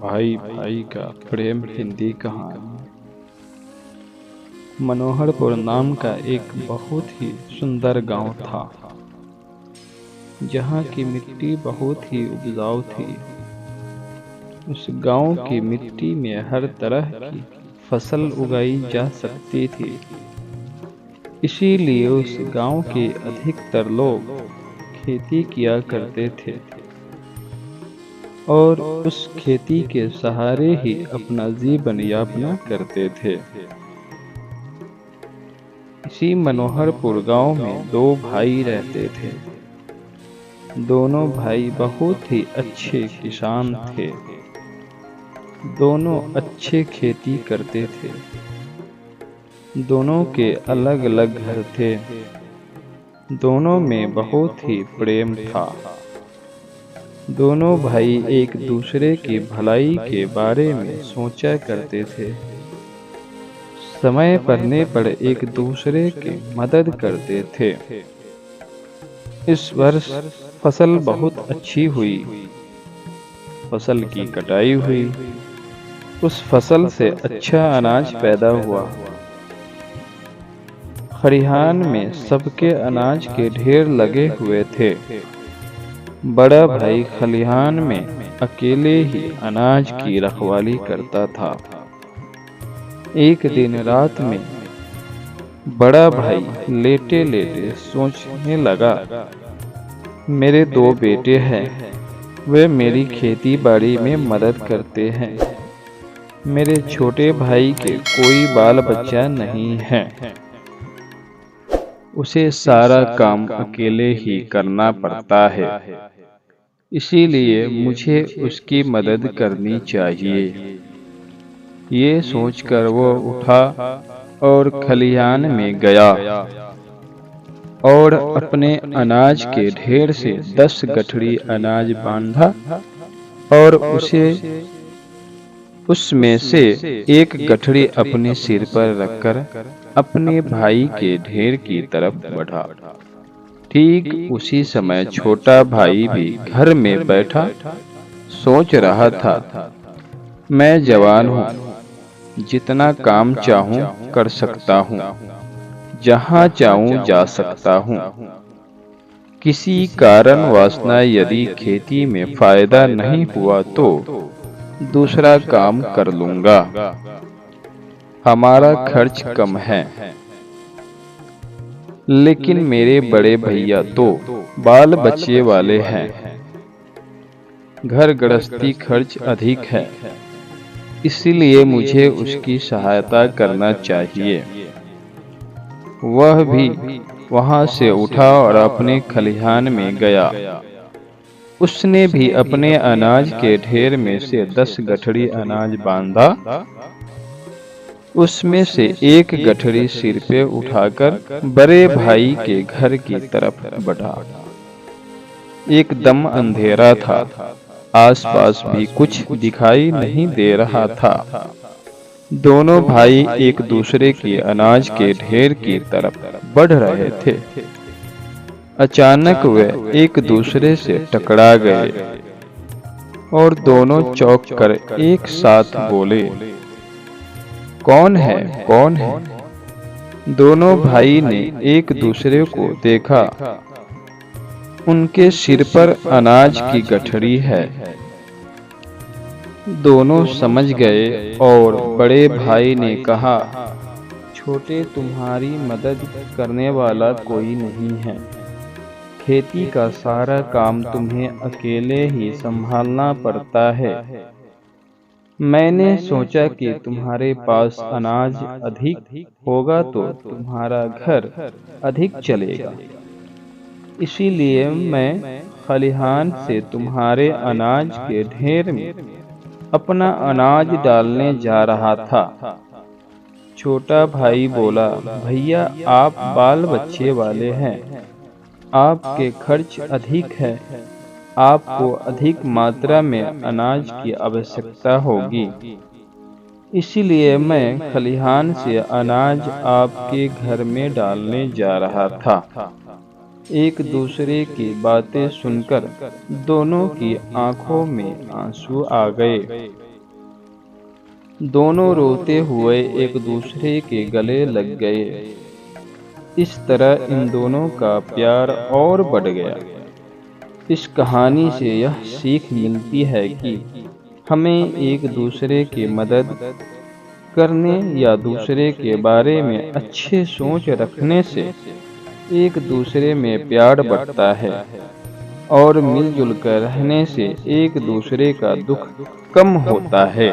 भाई भाई का प्रेम हिंदी कहानी। मनोहरपुर नाम का एक बहुत ही सुंदर गांव था, जहां की मिट्टी बहुत ही उपजाऊ थी। उस गांव की मिट्टी में हर तरह की फसल उगाई जा सकती थी। इसीलिए उस गांव के अधिकतर लोग खेती किया करते थे और उस खेती के सहारे ही अपना जीवन यापन करते थे। इसी मनोहरपुर गांव में दो भाई रहते थे। दोनों भाई बहुत ही अच्छे किसान थे। दोनों अच्छे खेती करते थे। दोनों के अलग अलग घर थे। दोनों में बहुत ही प्रेम था। दोनों भाई एक दूसरे की भलाई के बारे में सोचा करते थे। समय पड़ने पर एक दूसरे की मदद करते थे। इस वर्ष फसल बहुत अच्छी हुई। फसल की कटाई हुई। उस फसल से अच्छा अनाज पैदा हुआ। खरिहान में सबके अनाज के ढेर लगे हुए थे। बड़ा भाई खलिहान में अकेले ही अनाज की रखवाली करता था। एक दिन रात में बड़ा भाई लेटे लेटे सोचने लगा, मेरे दो बेटे हैं, वे मेरी खेती बाड़ी में मदद करते हैं। मेरे छोटे भाई के कोई बाल बच्चा नहीं है। उसे सारा काम अकेले ही करना पड़ता है। इसीलिए मुझे उसकी मदद करनी चाहिए। ये सोचकर वो उठा और खलिहान में गया और अपने अनाज के ढेर से 10 गठरी अनाज बांधा और उसमें से एक गठरी अपने सिर पर रखकर अपने भाई के ढेर की तरफ बढ़ा। ठीक उसी समय छोटा भाई भी घर में बैठा सोच रहा था, मैं जवान हूँ, जितना काम चाहूँ कर सकता हूँ, जहाँ चाहूँ जा सकता हूँ। किसी कारणवश यदि खेती में फायदा नहीं हुआ तो दूसरा काम कर लूंगा। हमारा खर्च कम है। लेकिन मेरे बड़े भैया तो बाल बच्चे वाले हैं। घर गृहस्थी खर्च अधिक है। इसलिए मुझे उसकी सहायता करना चाहिए। वह भी वहां से उठा और अपने खलिहान में गया। उसने भी अपने अनाज के ढेर में से 10 गठरी अनाज बांधा। उसमें से एक गठरी सिर पे उठाकर बड़े भाई के घर की तरफ बढ़ा। एकदम अंधेरा था। आसपास भी कुछ दिखाई नहीं दे रहा था। दोनों भाई एक दूसरे के अनाज के ढेर की तरफ बढ़ रहे थे। अचानक वे एक दूसरे से टकरा गए और दोनों चौंक कर एक साथ बोले, कौन है, कौन है? दोनों भाई ने एक दूसरे को देखा। उनके सिर पर अनाज की गठरी है। दोनों समझ गए और बड़े भाई ने कहा, छोटे, तुम्हारी मदद करने वाला कोई नहीं है। खेती का सारा काम तुम्हें अकेले ही संभालना पड़ता है। मैंने सोचा कि तुम्हारे पास अनाज अधिक होगा तो तुम्हारा घर अधिक चलेगा। इसीलिए मैं खलिहान से तुम्हारे अनाज के ढेर में अपना अनाज डालने जा रहा था। छोटा भाई बोला, भैया आप बाल बच्चे वाले हैं, आपके खर्च अधिक है, आपको अधिक मात्रा में अनाज की आवश्यकता होगी। इसीलिए मैं खलिहान से अनाज आपके घर में डालने जा रहा था। एक दूसरे की बातें सुनकर दोनों की आंखों में आंसू आ गए। दोनों रोते हुए एक दूसरे के गले लग गए। इस तरह इन दोनों का प्यार और बढ़ गया। इस कहानी से यह सीख मिलती है कि हमें एक दूसरे की मदद करने या दूसरे के बारे में अच्छे सोच रखने से एक दूसरे में प्यार बढ़ता है और मिलजुल कर रहने से एक दूसरे का दुख कम होता है।